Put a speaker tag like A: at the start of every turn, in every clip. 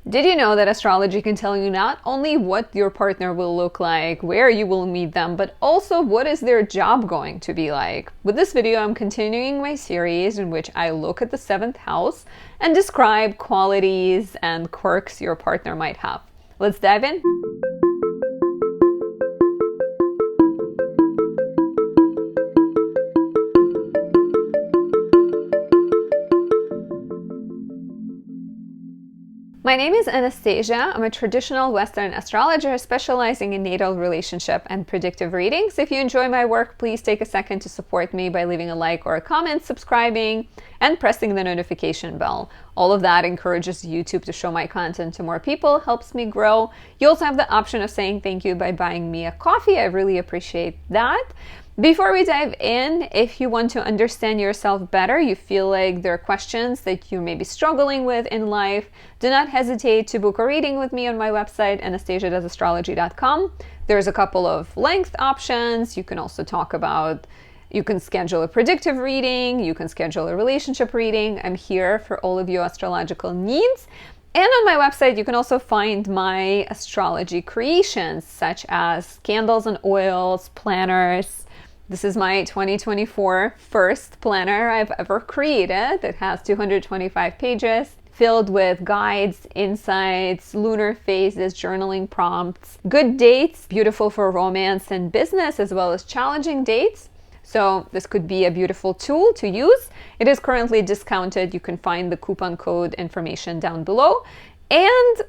A: Did you know that astrology can tell you not only what your partner will look like, where you will meet them, but also what is their job going to be like? With this video, I'm continuing my series in which I look at the 7th house and describe qualities and quirks your partner might have. Let's dive in. My name is Anastasia. I'm a traditional Western astrologer specializing in natal relationship and predictive readings. If you enjoy my work, please take a second to support me by leaving a like or a comment, subscribing, and pressing the notification bell. All of that encourages YouTube to show my content to more people, helps me grow. You also have the option of saying thank you by buying me a coffee. I really appreciate that. Before we dive in, if you want to understand yourself better, you feel like there are questions that you may be struggling with in life, do not hesitate to book a reading with me on my website, anastasiadoesastrology.com. There's a couple of length options. You can also you can schedule a predictive reading, you can schedule a relationship reading. I'm here for all of your astrological needs. And on my website, you can also find my astrology creations, such as candles and oils, planners. This is my 2024 first planner I've ever created. It has 225 pages filled with guides, insights, lunar phases, journaling prompts, good dates, beautiful for romance and business, as well as challenging dates. So this could be a beautiful tool to use. It is currently discounted. You can find the coupon code information down below. And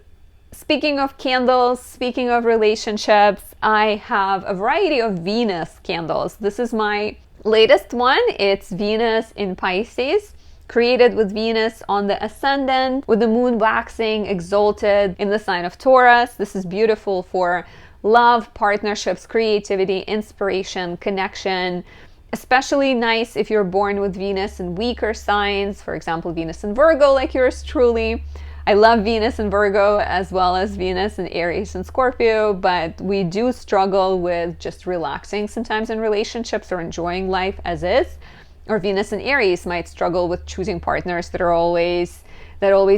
A: speaking of candles, speaking of relationships, I have a variety of Venus candles. This is my latest one. It's Venus in Pisces, created with Venus on the ascendant, with the moon waxing exalted in the sign of Taurus. This is beautiful for love, partnerships, creativity, inspiration, connection. Especially nice if you're born with Venus in weaker signs, for example, Venus in Virgo, like yours truly. I love Venus in Virgo as well as Venus in Aries and Scorpio, but we do struggle with just relaxing sometimes in relationships or enjoying life as is. Or Venus in Aries might struggle with choosing partners that always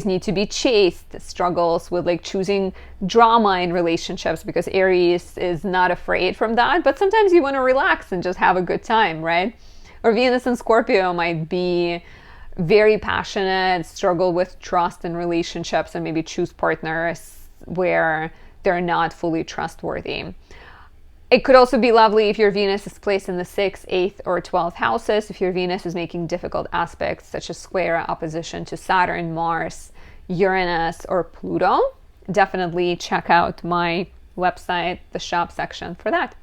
A: need to be chased, struggles with like choosing drama in relationships because Aries is not afraid from that, but sometimes you want to relax and just have a good time, right? Or Venus in Scorpio might be very passionate, struggle with trust in relationships, and maybe choose partners where they're not fully trustworthy. It could also be lovely if your Venus is placed in the 6th, 8th, or 12th houses, if your Venus is making difficult aspects such as square opposition to Saturn, Mars, Uranus, or Pluto. Definitely check out my website, the shop section, for that.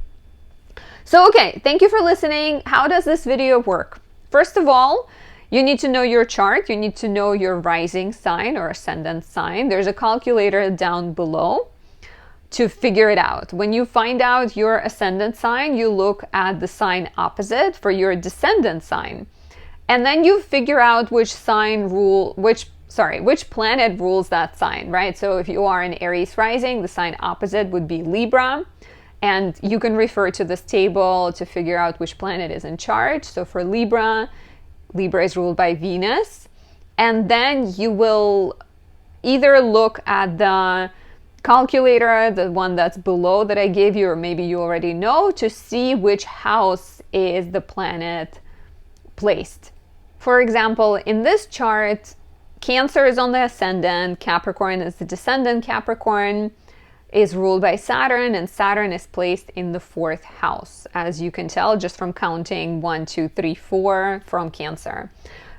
A: So, okay, thank you for listening. How does this video work? First of all, you need to know your chart. You need to know your rising sign or ascendant sign. There's a calculator down below to figure it out. When you find out your ascendant sign, you look at the sign opposite for your descendant sign. And then you figure out which planet rules that sign, right? So if you are in Aries rising, the sign opposite would be Libra. And you can refer to this table to figure out which planet is in charge. So for Libra is ruled by Venus. And then you will either look at the calculator, the one that's below that I gave you, or maybe you already know, to see which house is the planet placed. For example, in this chart, Cancer is on the ascendant, Capricorn is the descendant. Capricorn is ruled by Saturn, and Saturn is placed in the 4th house, as you can tell just from counting 1, 2, 3, 4 from Cancer.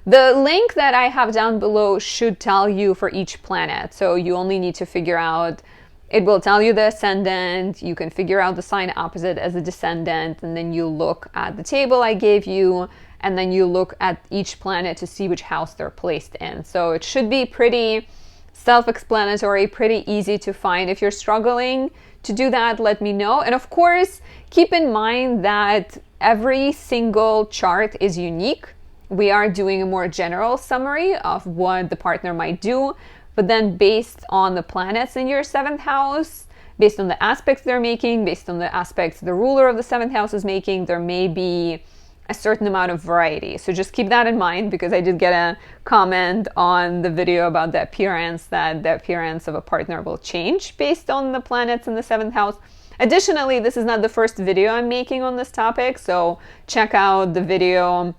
A: The link that I have down below should tell you for each planet. So you only need to figure out, it will tell you the ascendant, you can figure out the sign opposite as a descendant, and then you look at the table I gave you, and then you look at each planet to see which house they're placed in. So it should be pretty self-explanatory, pretty easy to find. If you're struggling to do that, let me know. And of course, keep in mind that every single chart is unique. We are doing a more general summary of what the partner might do, but then based on the planets in your 7th house, based on the aspects they're making, based on the aspects the ruler of the 7th house is making, there may be a certain amount of variety. So just keep that in mind, because I did get a comment on the video about the appearance, that the appearance of a partner will change based on the planets in the 7th house. Additionally, this is not the first video I'm making on this topic, so check out the video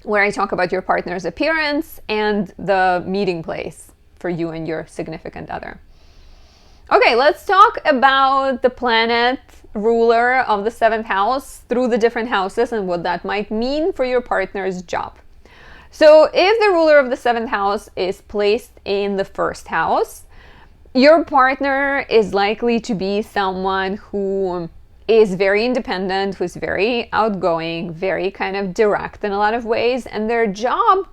A: where I talk about your partner's appearance and the meeting place for you and your significant other. Okay, let's talk about the planet ruler of the 7th house through the different houses and what that might mean for your partner's job. So if the ruler of the 7th house is placed in the 1st house, your partner is likely to be someone who is very independent, who's very outgoing, very kind of direct in a lot of ways, and their job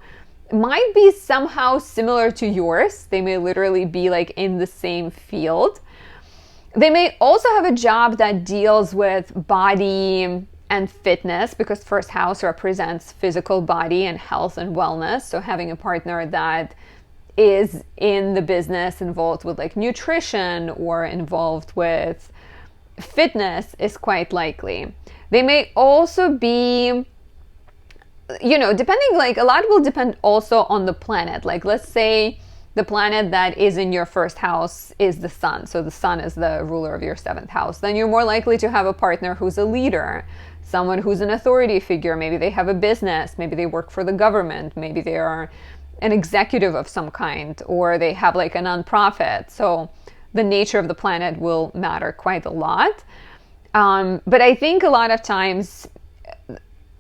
A: might be somehow similar to yours. They may literally be like in the same field. They may also have a job that deals with body and fitness, because 1st house represents physical body and health and wellness. So having a partner that is in the business involved with like nutrition or involved with fitness is quite likely. They may also be, depending, like a lot will depend also on the planet. Like let's say the planet that is in your 1st house is the sun. So the sun is the ruler of your 7th house. Then you're more likely to have a partner who's a leader, someone who's an authority figure. Maybe they have a business, maybe they work for the government, maybe they are an executive of some kind, or they have like a nonprofit. So the nature of the planet will matter quite a lot. But I think a lot of times,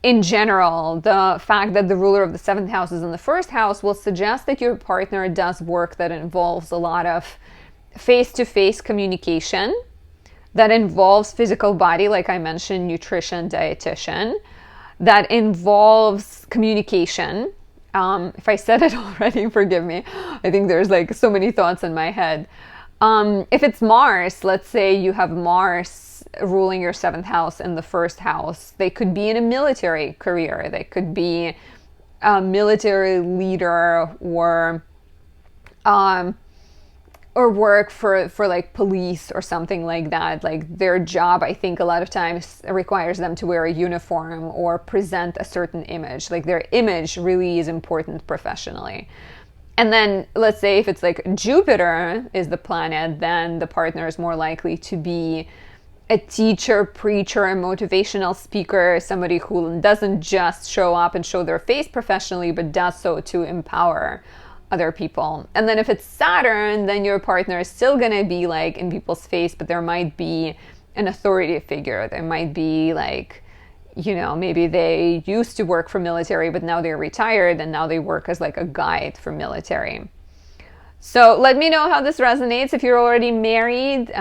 A: in general, the fact that the ruler of the 7th house is in the 1st house will suggest that your partner does work that involves a lot of face-to-face communication, that involves physical body, like I mentioned, nutrition, dietitian, that involves communication. If I said it already, forgive me. I think there's like so many thoughts in my head. If it's Mars, let's say you have Mars ruling your 7th house in the 1st house, they could be in a military career. They could be a military leader, or work for like police or something like that. Like their job, I think a lot of times requires them to wear a uniform or present a certain image. Like their image really is important professionally. And then let's say if it's like Jupiter is the planet, then the partner is more likely to be a teacher, preacher, a motivational speaker, somebody who doesn't just show up and show their face professionally, but does so to empower other people. And then if it's Saturn, then your partner is still going to be like in people's face, but there might be an authority figure. There might be like, maybe they used to work for military, but now they're retired and now they work as like a guide for military. So let me know how this resonates. If you're already married,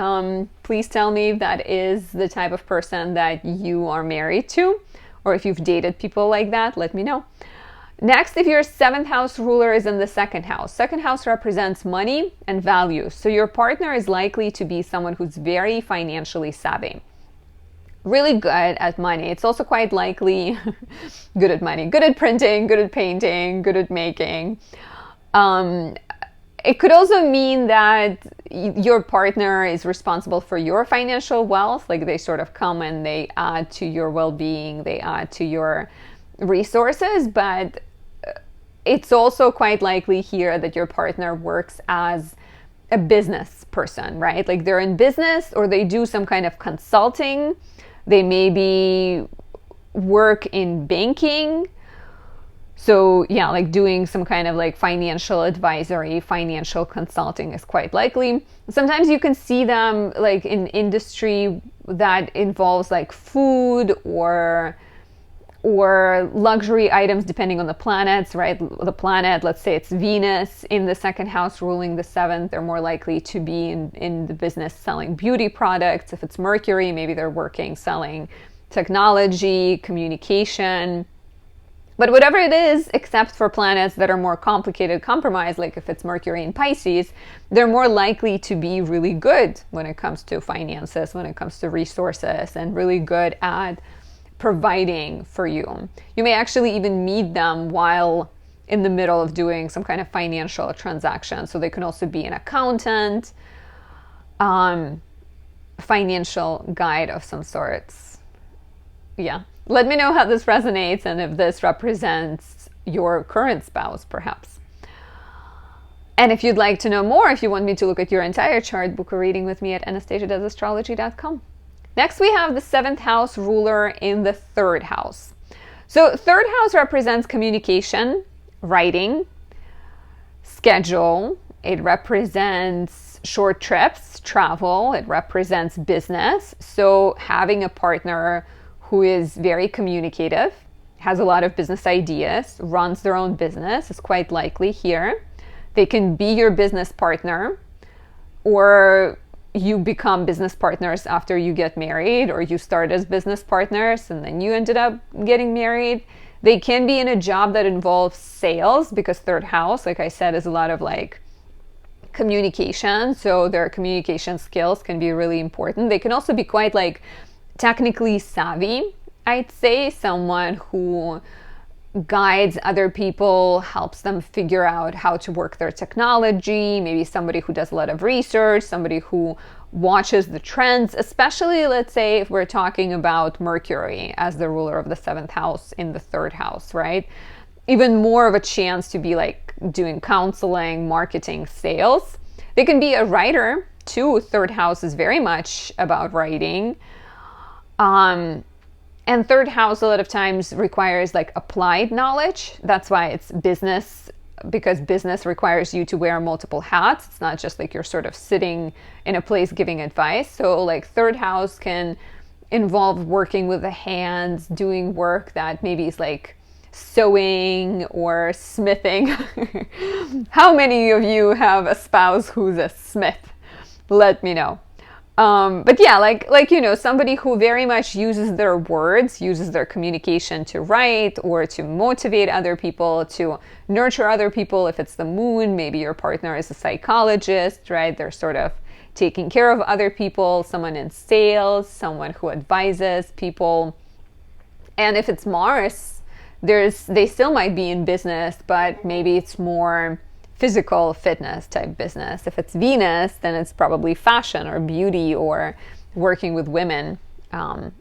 A: please tell me if that is the type of person that you are married to, or if you've dated people like that, let me know. Next, if your 7th house ruler is in the 2nd house. 2nd house represents money and values. So your partner is likely to be someone who's very financially savvy. Really good at money. It's also quite likely good at money, good at printing, good at painting, good at making. It could also mean that your partner is responsible for your financial wealth. Like they sort of come and they add to your well-being, they add to your resources, but it's also quite likely here that your partner works as a business person, right? Like they're in business, or they do some kind of consulting. They maybe work in banking. So yeah, like doing some kind of like financial advisory, financial consulting is quite likely. Sometimes you can see them like in industry that involves like food or luxury items, depending on the planets, right? The planet, let's say it's Venus in the 2nd house ruling the 7th, they're more likely to be in the business selling beauty products. If it's Mercury, maybe they're working selling technology, communication. But whatever it is, except for planets that are more complicated, compromised, like if it's Mercury in Pisces, they're more likely to be really good when it comes to finances, when it comes to resources, and really good at providing for you. You may actually even meet them while in the middle of doing some kind of financial transaction. So they can also be an accountant, financial guide of some sorts. Yeah, Let me know how this resonates and if this represents your current spouse, perhaps. And if you'd like to know more, if you want me to look at your entire chart, book a reading with me at anastasiadoesastrology.com. Next, we have the 7th house ruler in the 3rd house. So 3rd house represents communication, writing, schedule. It represents short trips, travel. It represents business. So having a partner who is very communicative, has a lot of business ideas, runs their own business is quite likely here. They can be your business partner, or you become business partners after you get married, or you start as business partners and then you ended up getting married. They can be in a job that involves sales, because 3rd house, like I said, is a lot of like communication. So their communication skills can be really important. They can also be quite like technically savvy, I'd say, someone who guides other people, helps them figure out how to work their technology, maybe somebody who does a lot of research, somebody who watches the trends, especially, let's say, if we're talking about Mercury as the ruler of the 7th house in the 3rd house, right? Even more of a chance to be like doing counseling, marketing, sales. They can be a writer too. 3rd house is very much about writing. And 3rd house a lot of times requires like applied knowledge. That's why it's business, because business requires you to wear multiple hats. It's not just like you're sort of sitting in a place giving advice. So like 3rd house can involve working with the hands, doing work that maybe is like sewing or smithing. How many of you have a spouse who's a smith? Let me know. But yeah, like, somebody who very much uses their words, uses their communication to write or to motivate other people, to nurture other people. If it's the moon, maybe your partner is a psychologist, right? They're sort of taking care of other people, someone in sales, someone who advises people. And if it's Mars, they still might be in business, but maybe it's more physical fitness type business. If it's Venus, then it's probably fashion or beauty or working with women.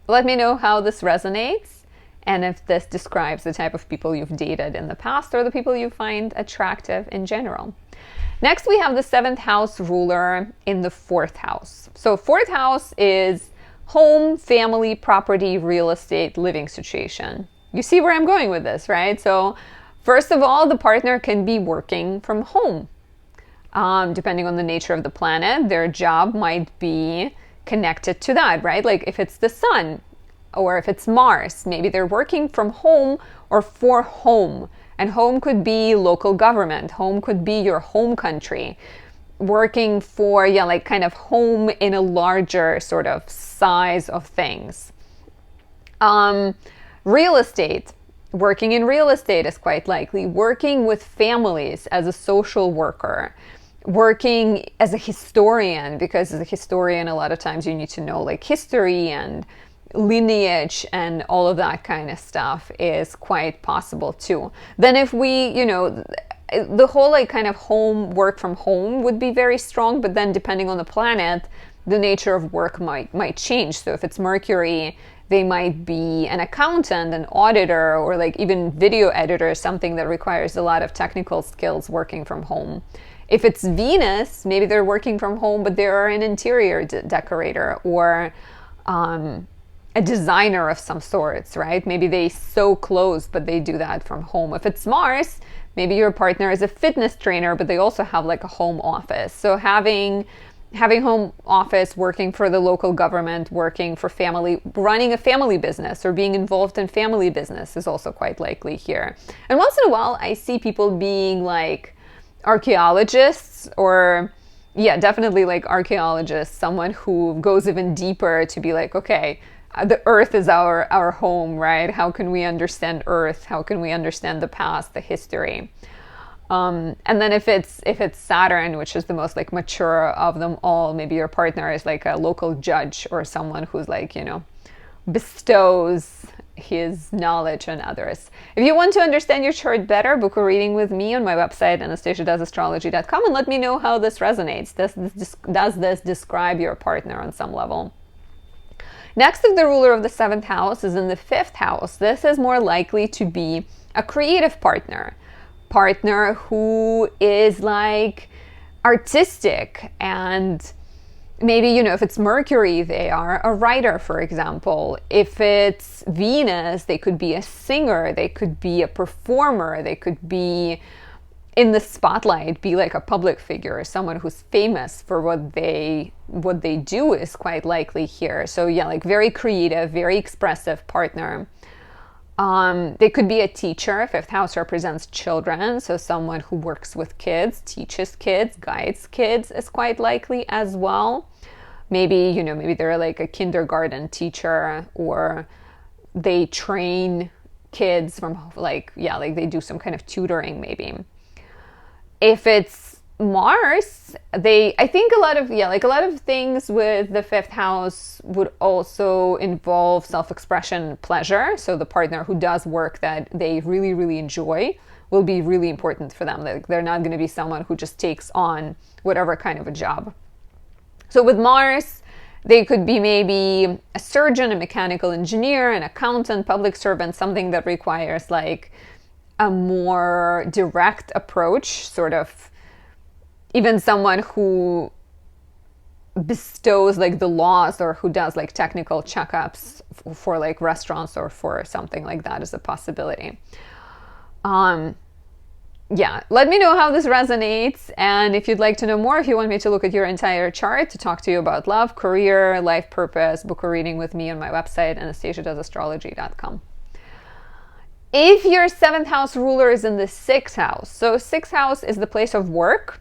A: Let me know how this resonates and if this describes the type of people you've dated in the past or the people you find attractive in general. Next, we have the 7th house ruler in the 4th house. So 4th house is home, family, property, real estate, living situation. You see where I'm going with this, right? So first of all, the partner can be working from home. Depending on the nature of the planet, their job might be connected to that, right? Like if it's the sun or if it's Mars, maybe they're working from home or for home. And home could be local government. Home could be your home country. Working for, like kind of home in a larger sort of size of things. Real estate. Working in real estate is quite likely. Working with families as a social worker. Working as a historian, because as a historian, a lot of times you need to know like history and lineage and all of that kind of stuff is quite possible too. Then if we, the whole like kind of home, work from home would be very strong, but then depending on the planet, the nature of work might change. So if it's Mercury, they might be an accountant, an auditor, or like even video editor, something that requires a lot of technical skills working from home. If it's Venus, maybe they're working from home, but they're an interior decorator or a designer of some sorts, right? Maybe they sew clothes, but they do that from home. If it's Mars, maybe your partner is a fitness trainer, but they also have like a home office. So having home office, working for the local government, working for family, running a family business or being involved in family business is also quite likely here. And once in a while, I see people being like archaeologists or, definitely like archaeologists, someone who goes even deeper to be like, okay, the earth is our home, right? How can we understand earth? How can we understand the past, the history? And then if it's Saturn, which is the most like mature of them all, maybe your partner is like a local judge or someone who's like, bestows his knowledge on others. If you want to understand your chart better, book a reading with me on my website, anastasiadoesastrology.com, and let me know how this resonates. Does this describe your partner on some level? Next, if the ruler of the 7th house is in the 5th house, this is more likely to be a creative partner who is like artistic, and maybe, you know, if it's Mercury, they are a writer, for example. If it's Venus, they could be a singer, they could be a performer, they could be in the spotlight, be like a public figure, someone who's famous for what they do is quite likely here. So yeah, like very creative, very expressive partner. They could be a teacher. 5th house represents children, so someone who works with kids, teaches kids, guides kids is quite likely as well. Maybe, you know, maybe they're like a kindergarten teacher, or they train kids from like, yeah, like they do some kind of tutoring maybe. If it's Mars, I think a lot of things with the 5th house would also involve self-expression and pleasure. So the partner who does work that they really, really enjoy will be really important for them. Like, they're not going to be someone who just takes on whatever kind of a job. So with Mars, they could be maybe a surgeon, a mechanical engineer, an accountant, public servant, something that requires like a more direct approach, sort of even someone who bestows like the laws, or who does like technical checkups for like restaurants or for something like that is a possibility. Yeah, let me know how this resonates, and if you'd like to know more, if you want me to look at your entire chart to talk to you about love, career, life purpose, book a reading with me on my website, anastasiadoesastrology.com. If your 7th house ruler is in the 6th house, so 6th house is the place of work,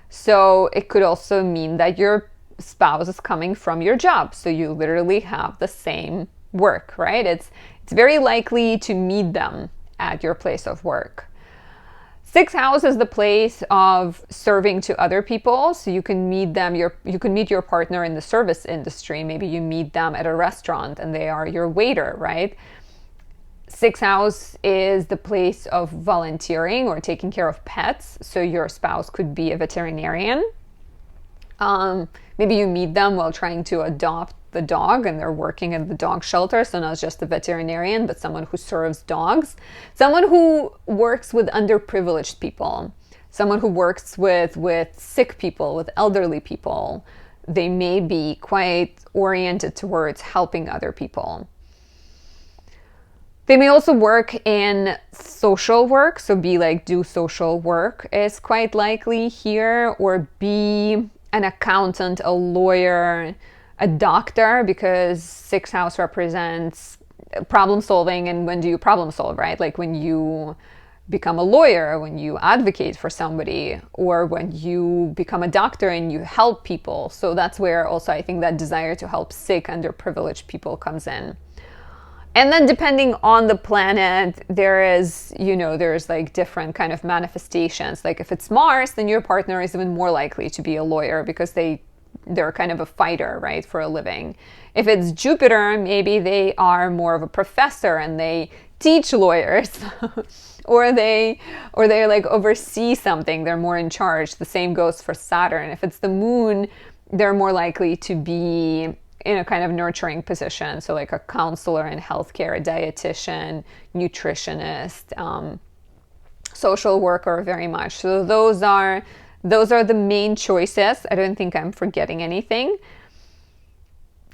A: so it could also mean that your spouse is coming from your job, so you literally have the same work, right? It's very likely to meet them at your place of work. 6th house is the place of serving to other people, so you can meet them. You can meet your partner in the service industry. Maybe you meet them at a restaurant and they are your waiter, right? 6th house is the place of volunteering or taking care of pets. So your spouse could be a veterinarian. Maybe you meet them while trying to adopt the dog and they're working at the dog shelter. So not just a veterinarian, but someone who serves dogs. Someone who works with underprivileged people. Someone who works with sick people, with elderly people. They may be quite oriented towards helping other people. They may also work in social work, so do social work is quite likely here, or be an accountant, a lawyer, a doctor, because 6th house represents problem solving. And when do you problem solve, right? Like when you become a lawyer, when you advocate for somebody, or when you become a doctor and you help people. So that's where also I think that desire to help sick, underprivileged people comes in. And then depending on the planet, there's like different kind of manifestations. Like if it's Mars, then your partner is even more likely to be a lawyer because they're kind of a fighter, right, for a living. If it's Jupiter, maybe they are more of a professor and they teach lawyers or they like oversee something. They're more in charge. The same goes for Saturn. If it's the moon, they're more likely to be in a kind of nurturing position. So like a counselor in healthcare, a dietitian, nutritionist, social worker very much. So those are the main choices. I don't think I'm forgetting anything.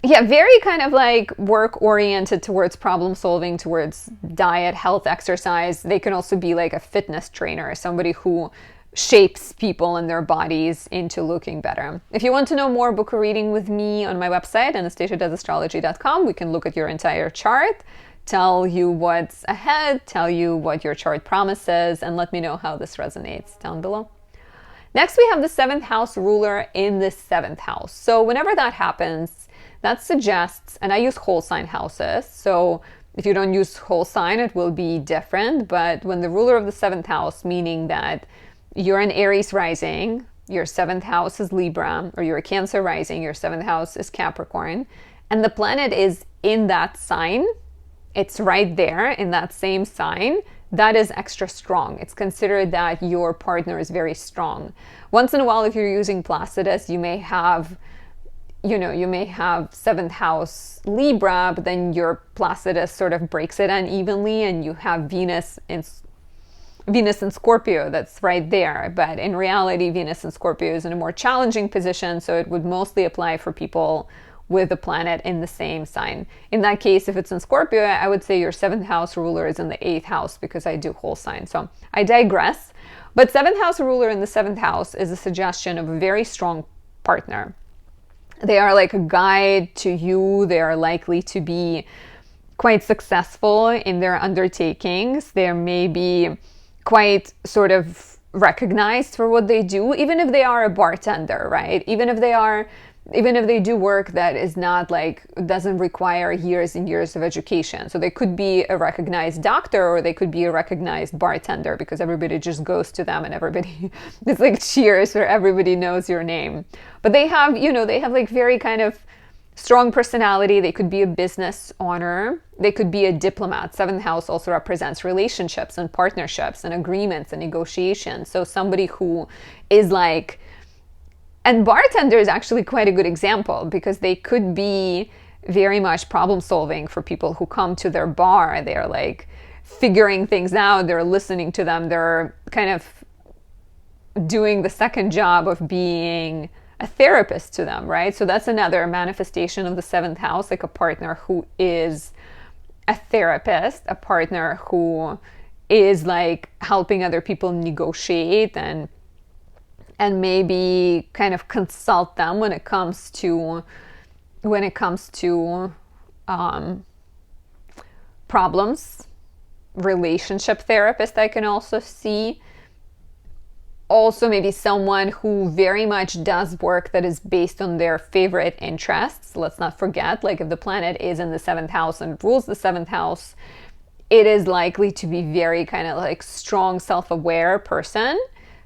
A: Yeah, very kind of like work oriented towards problem solving, towards diet, health, exercise. They can also be like a fitness trainer, somebody who shapes people and their bodies into looking better. If you want to know more, book a reading with me on my website, anastasiadoesastrology.com. We can look at your entire chart, tell you what's ahead, tell you what your chart promises, and let me know how this resonates down below. Next, we have the 7th house ruler in the 7th house. So whenever that happens, that suggests, and I use whole sign houses, so if you don't use whole sign, it will be different. But when the ruler of the 7th house, meaning that you're an Aries rising, your 7th house is Libra, or you're a Cancer rising, your 7th house is Capricorn, and the planet is in that sign, it's right there in that same sign, that is extra strong. It's considered that your partner is very strong. Once in a while, if you're using Placidus, you may have you may have seventh house Libra, but then your Placidus sort of breaks it unevenly, and you have Venus in Scorpio that's right there. But in reality, Venus in Scorpio is in a more challenging position, so it would mostly apply for people with a planet in the same sign. In that case, if it's in Scorpio, I would say your seventh house ruler is in the eighth house, because I do whole sign. So I digress. But seventh house ruler in the seventh house is a suggestion of a very strong partner. They are like a guide to you. They are likely to be quite successful in their undertakings. They may be quite sort of recognized for what they do, even if they are a bartender, right? Even if they do work that is not like, doesn't require years and years of education. So they could be a recognized doctor, or they could be a recognized bartender, because everybody just goes to them and everybody, it's like cheers, where everybody knows your name. But they have, they have like very kind of strong personality. They could be a business owner. They could be a diplomat. Seventh house also represents relationships and partnerships and agreements and negotiations. So somebody who is like, and bartender is actually quite a good example, because they could be very much problem solving for people who come to their bar. They're like figuring things out. They're listening to them. They're kind of doing the second job of being a therapist to them, right? So that's another manifestation of the seventh house, like a partner who is a therapist, a partner who is like helping other people negotiate and maybe kind of consult them when it comes to problems. Relationship therapist, I can also see. Also maybe someone who very much does work that is based on their favorite interests. Let's not forget, like if the planet is in the seventh house and rules the seventh house, it is likely to be very kind of like strong, self-aware person.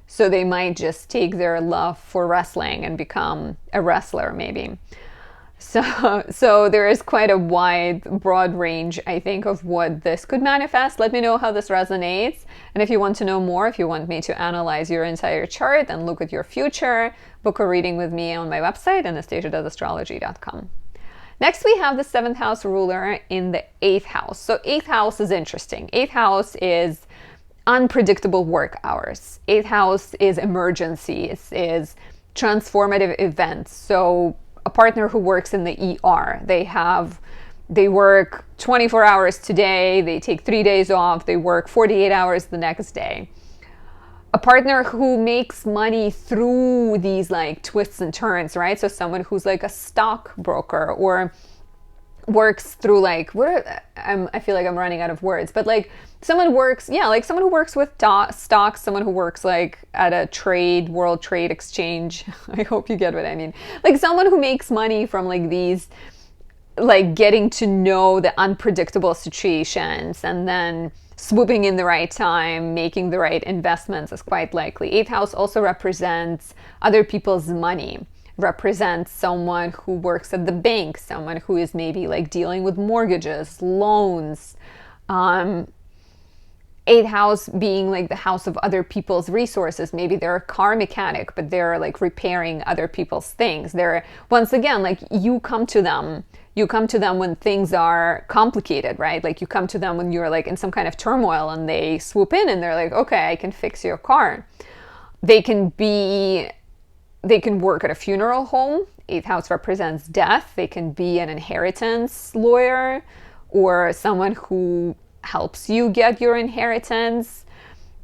A: So they might just take their love for wrestling and become a wrestler maybe. So there is quite a wide, broad range, I think, of what this could manifest. Let me know how this resonates. And if you want to know more, if you want me to analyze your entire chart and look at your future, book a reading with me on my website, anastasiadoesastrology.com. Next, we have the seventh house ruler in the eighth house. So eighth house is interesting. Eighth house is unpredictable work hours. Eighth house is emergencies, is transformative events. So a partner who works in the ER, they work 24 hours today, they take 3 days off, they work 48 hours the next day. A partner who makes money through these like twists and turns, right? So someone who's like a stockbroker, or works through like, I feel like I'm running out of words, but like someone works, like someone who works with stocks, someone who works like at a world trade exchange. I hope you get what I mean. Like someone who makes money from like these, like getting to know the unpredictable situations and then swooping in the right time, making the right investments is quite likely. Eighth house also represents other people's money. Represents someone who works at the bank, someone who is maybe like dealing with mortgages, loans. Eighth house being like the house of other people's resources. Maybe they're a car mechanic, but they're like repairing other people's things. They're, once again, like you come to them when things are complicated, right? Like you come to them when you're like in some kind of turmoil, and they swoop in and they're like, okay, I can fix your car. They can work at a funeral home. Eighth house represents death. They can be an inheritance lawyer, or someone who helps you get your inheritance.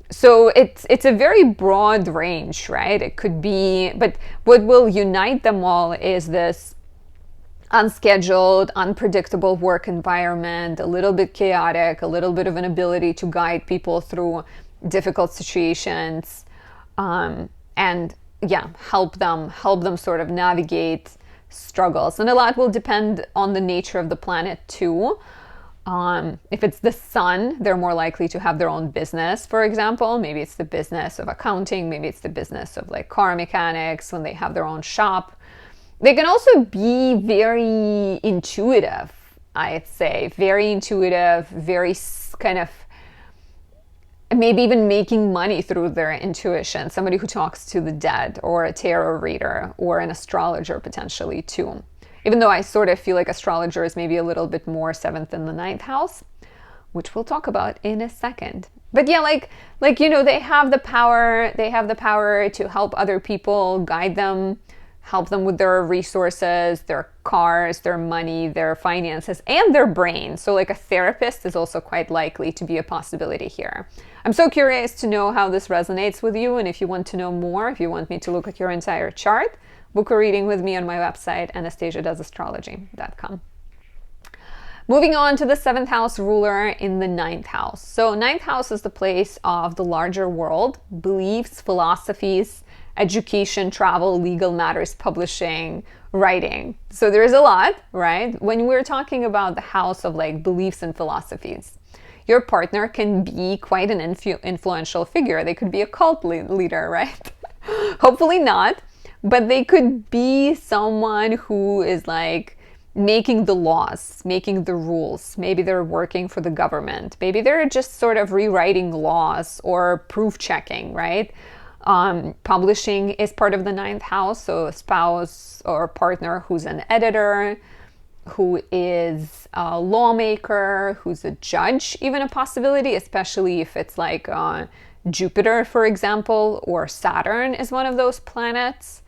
A: So it's a very broad range, right? It could be, but what will unite them all is this unscheduled, unpredictable work environment, a little bit chaotic, a little bit of an ability to guide people through difficult situations, and help them sort of navigate struggles. And a lot will depend on the nature of the planet too. If it's the sun, they're more likely to have their own business, for example. Maybe it's the business of accounting, maybe it's the business of like car mechanics when they have their own shop. They can also be very intuitive, I'd say. Very intuitive, very kind of maybe even making money through their intuition, somebody who talks to the dead, or a tarot reader, or an astrologer potentially too. Even though I sort of feel like astrologer is maybe a little bit more 7th and the 9th house, which we'll talk about in a second. But yeah, they have the power to help other people, guide them, help them with their resources, their cars, their money, their finances, and their brain. So like a therapist is also quite likely to be a possibility here. I'm so curious to know how this resonates with you. And if you want to know more, if you want me to look at your entire chart, book a reading with me on my website, anastasiadoesastrology.com. Moving on to the 7th house ruler in the 9th house. So 9th house is the place of the larger world, beliefs, philosophies, education, travel, legal matters, publishing, writing. So there's a lot, right? When we're talking about the house of like beliefs and philosophies, your partner can be quite an influential figure. They could be a cult leader, right? Hopefully not, but they could be someone who is like making the laws, making the rules. Maybe they're working for the government. Maybe they're just sort of rewriting laws or proof checking, right? Publishing is part of the 9th house. So a spouse or partner who's an editor, who is a lawmaker, who's a judge, even a possibility, especially if it's like Jupiter, for example, or Saturn is one of those planets.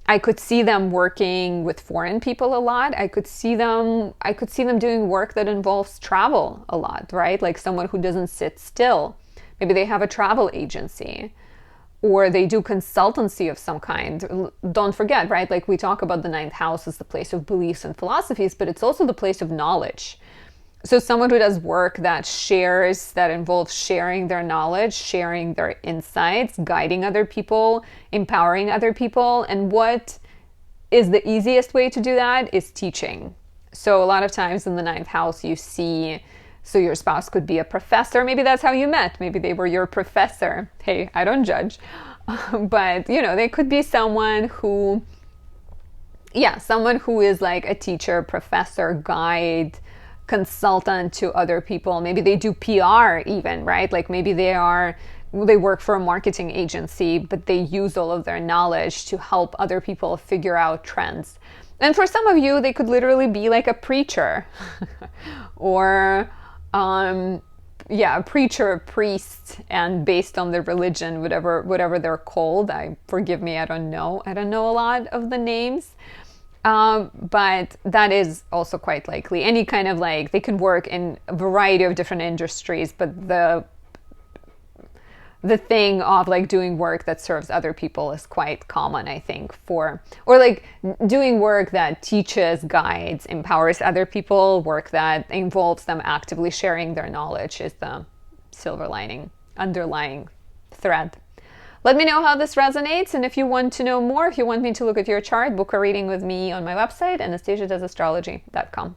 A: I could see them working with foreign people a lot. I could see them doing work that involves travel a lot, right? Like someone who doesn't sit still. Maybe they have a travel agency, or they do consultancy of some kind. Don't forget, right? Like we talk about the 9th house as the place of beliefs and philosophies, but it's also the place of knowledge. So someone who does work that involves sharing their knowledge, sharing their insights, guiding other people, empowering other people. And what is the easiest way to do that is teaching. So a lot of times in the 9th house, you see, so your spouse could be a professor. Maybe that's how you met. Maybe they were your professor. Hey, I don't judge. But, they could be someone who is like a teacher, professor, guide, consultant to other people. Maybe they do PR even, right? Like maybe they work for a marketing agency, but they use all of their knowledge to help other people figure out trends. And for some of you, they could literally be like a preacher or a preacher, a priest, and based on their religion, whatever they're called. Forgive me, I don't know a lot of the names. But that is also quite likely. Any kind of like, they can work in a variety of different industries, but the thing of like doing work that serves other people is quite common, I think, or like doing work that teaches, guides, empowers other people, work that involves them actively sharing their knowledge is the silver lining, underlying thread. Let me know how this resonates, and if you want to know more, if you want me to look at your chart, book a reading with me on my website, anastasiadoesastrology.com.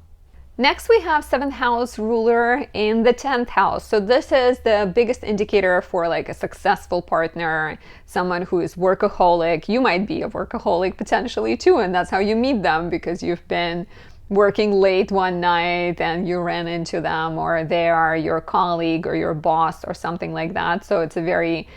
A: Next, we have 7th house ruler in the 10th house. So this is the biggest indicator for like a successful partner, someone who is workaholic. You might be a workaholic potentially too, and that's how you meet them, because you've been working late one night and you ran into them, or they are your colleague or your boss or something like that. So it's very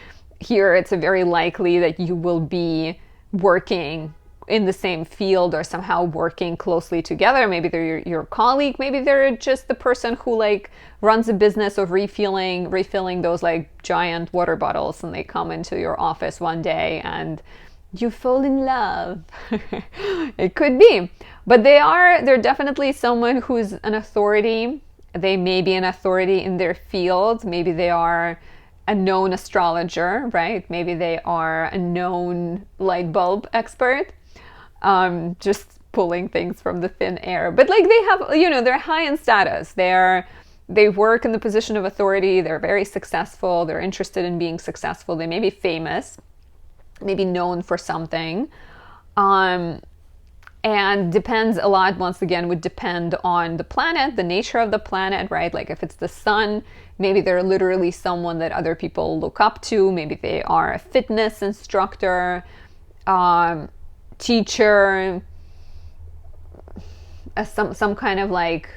A: likely that you will be working in the same field or somehow working closely together. Maybe they're your colleague. Maybe they're just the person who like runs a business of refilling those like giant water bottles, and they come into your office one day and you fall in love. It could be, but they're definitely someone who's an authority. They may be an authority in their field. Maybe they are a known astrologer, right? Maybe they are a known light bulb expert, just pulling things from the thin air. But like they have, they're high in status. They work in the position of authority. They're very successful. They're interested in being successful. They may be famous, maybe known for something. And depends a lot, once again, would depend on the planet, the nature of the planet, right? Like if it's the sun, maybe they're literally someone that other people look up to. Maybe they are a fitness instructor, teacher, some kind of like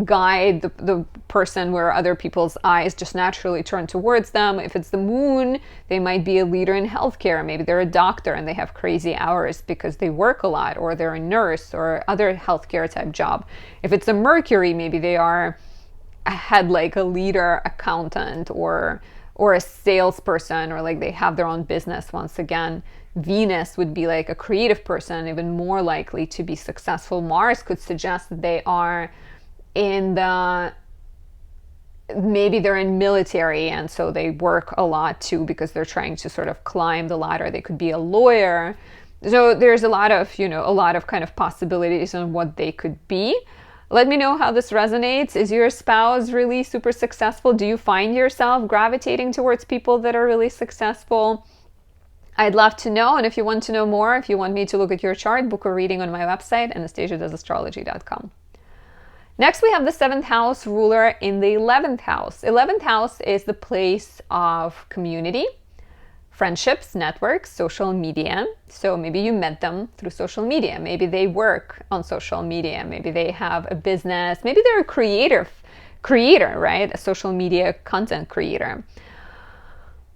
A: guide the person where other people's eyes just naturally turn towards them. If it's the moon, they might be a leader in healthcare. Maybe they're a doctor and they have crazy hours because they work a lot, or they're a nurse or other healthcare type job. If it's a Mercury, maybe they are like a leader, accountant, or a salesperson, or like they have their own business. Once again, Venus would be like a creative person, even more likely to be successful. Mars could suggest that they are maybe they're in military, and so they work a lot too because they're trying to sort of climb the ladder. They could be a lawyer. So there's a lot of kind of possibilities on what they could be. Let me know how this resonates. Is your spouse really super successful? Do you find yourself gravitating towards people that are really successful? I'd love to know. And if you want to know more, if you want me to look at your chart, book a reading on my website, anastasiadoesastrology.com. Next, we have the 7th house ruler in the 11th house. 11th house is the place of community, friendships, networks, social media. So maybe you met them through social media. Maybe they work on social media. Maybe they have a business. Maybe they're a creator, right? A social media content creator.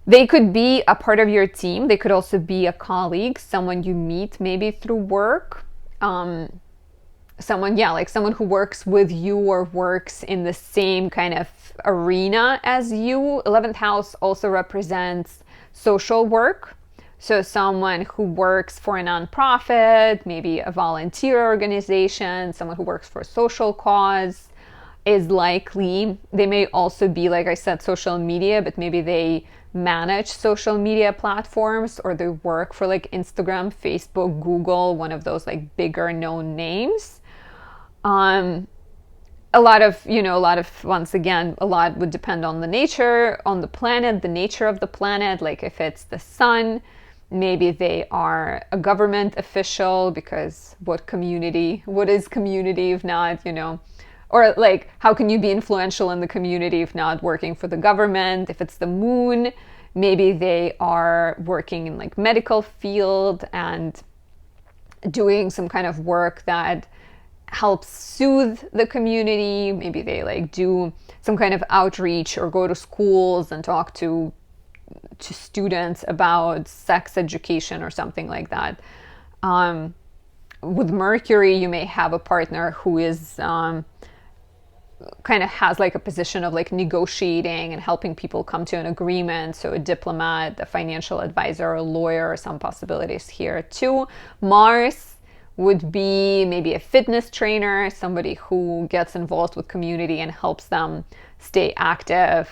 A: They could be a part of your team. They could also be a colleague, someone you meet maybe through work. Someone who works with you or works in the same kind of arena as you. 11th house also represents social work. So someone who works for a nonprofit, maybe a volunteer organization, someone who works for a social cause is likely. They may also be, like I said, social media, but maybe they manage social media platforms, or they work for like Instagram, Facebook, Google, one of those like bigger known names. A lot would depend on the nature, on the planet, the nature of the planet. Like if it's the sun, maybe they are a government official, because what is community if not, or like, how can you be influential in the community if not working for the government? If it's the moon, maybe they are working in like medical field and doing some kind of work that helps soothe the community. Maybe they like do some kind of outreach or go to schools and talk to students about sex education or something like that. With Mercury, you may have a partner who is kind of has like a position of like negotiating and helping people come to an agreement. So a diplomat, a financial advisor, a lawyer, some possibilities here too. Mars would be maybe a fitness trainer, somebody who gets involved with community and helps them stay active.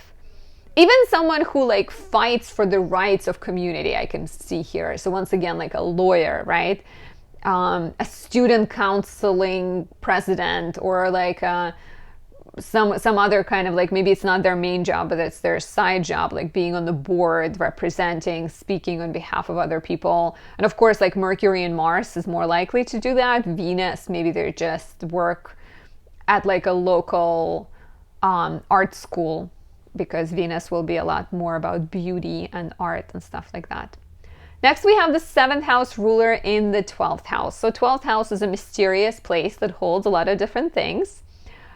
A: Even someone who like fights for the rights of community, I can see here. So once again, like a lawyer, right? A student counseling president, or like some other kind of like, maybe it's not their main job, but it's their side job, like being on the board, representing, speaking on behalf of other people. And of course, like Mercury and Mars is more likely to do that. Venus, maybe they just work at like a local art school, because Venus will be a lot more about beauty and art and stuff like that. Next, we have the 7th house ruler in the 12th house. So 12th house is a mysterious place that holds a lot of different things.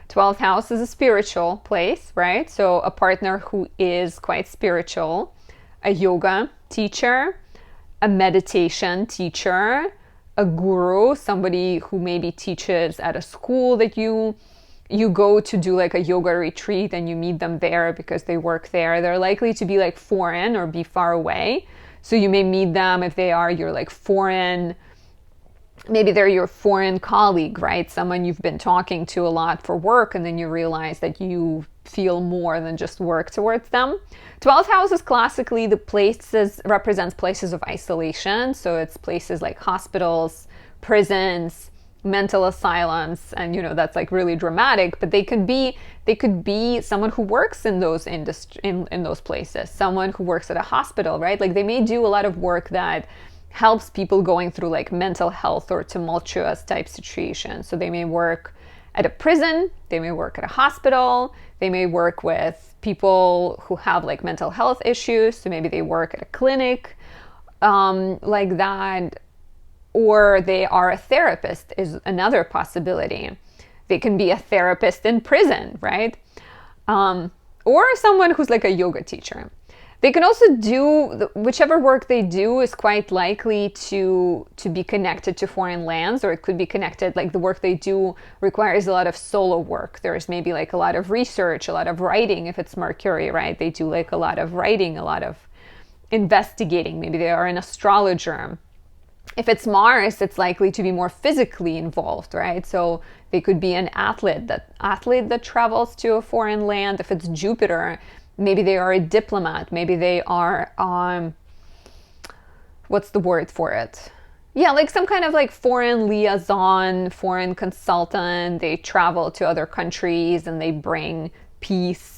A: 12th house is a spiritual place, right? So a partner who is quite spiritual, a yoga teacher, a meditation teacher, a guru, somebody who maybe teaches at a school that you go to do like a yoga retreat and you meet them there because they work there. They're likely to be like foreign or be far away. So you may meet them if they are your like foreign, maybe they're your foreign colleague, right? Someone you've been talking to a lot for work, and then you realize that you feel more than just work towards them. 12th house is classically represents places of isolation. So it's places like hospitals, prisons, mental asylums, and that's like really dramatic, but they could be someone who works in those in those places, someone who works at a hospital, right? Like they may do a lot of work that helps people going through like mental health or tumultuous type situations. So they may work at a prison, they may work at a hospital, they may work with people who have like mental health issues. So maybe they work at a clinic like that, or they are a therapist is another possibility. They can be a therapist in prison, right? Or someone who's like a yoga teacher. They can also do, whichever work they do is quite likely to be connected to foreign lands, or it could be connected, like the work they do requires a lot of solo work. There's maybe like a lot of research, a lot of writing if it's Mercury, right? They do like a lot of writing, a lot of investigating. Maybe they are an astrologer. If it's Mars, it's likely to be more physically involved, right? So they could be an athlete that travels to a foreign land. If it's Jupiter, maybe they are a diplomat. Maybe they are, what's the word for it? Yeah, like some kind of like foreign liaison, foreign consultant. They travel to other countries and they bring peace.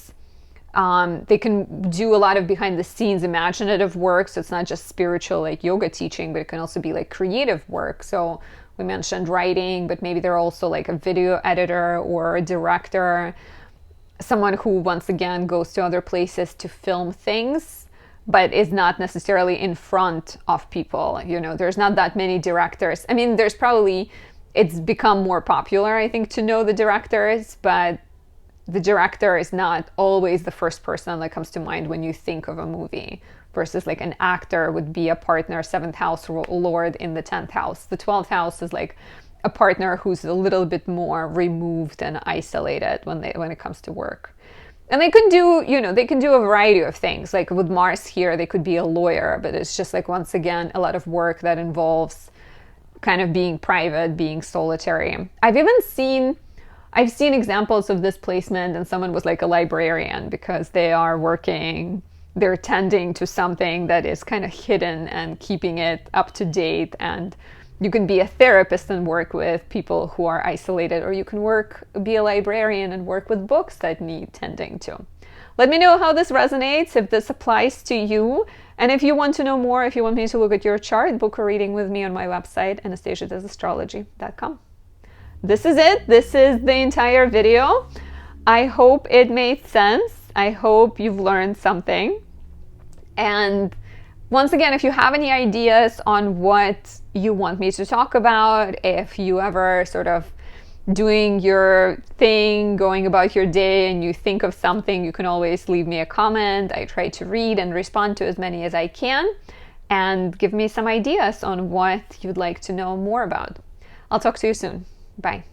A: They can do a lot of behind the scenes imaginative work. So it's not just spiritual like yoga teaching, but it can also be like creative work. So we mentioned writing, but maybe they're also like a video editor or a director, someone who once again goes to other places to film things, but is not necessarily in front of people. You know, there's not that many directors. I mean, it's become more popular, I think, to know the directors, but the director is not always the first person that comes to mind when you think of a movie, versus like an actor would be a partner, 7th house lord in the 10th house. The 12th house is like a partner who's a little bit more removed and isolated when it comes to work. And they can do, they can do a variety of things. Like with Mars here, they could be a lawyer, but it's just like, once again, a lot of work that involves kind of being private, being solitary. I've seen examples of this placement, and someone was like a librarian because they're tending to something that is kind of hidden and keeping it up to date. And you can be a therapist and work with people who are isolated, or you can be a librarian and work with books that need tending to. Let me know how this resonates, if this applies to you. And if you want to know more, if you want me to look at your chart, book a reading with me on my website, anastasiadoesastrology.com. This is it. This is the entire video. I hope it made sense. I hope you've learned something. And once again, if you have any ideas on what you want me to talk about, if you ever sort of doing your thing, going about your day, and you think of something, you can always leave me a comment. I try to read and respond to as many as I can, and give me some ideas on what you'd like to know more about. I'll talk to you soon. Bye.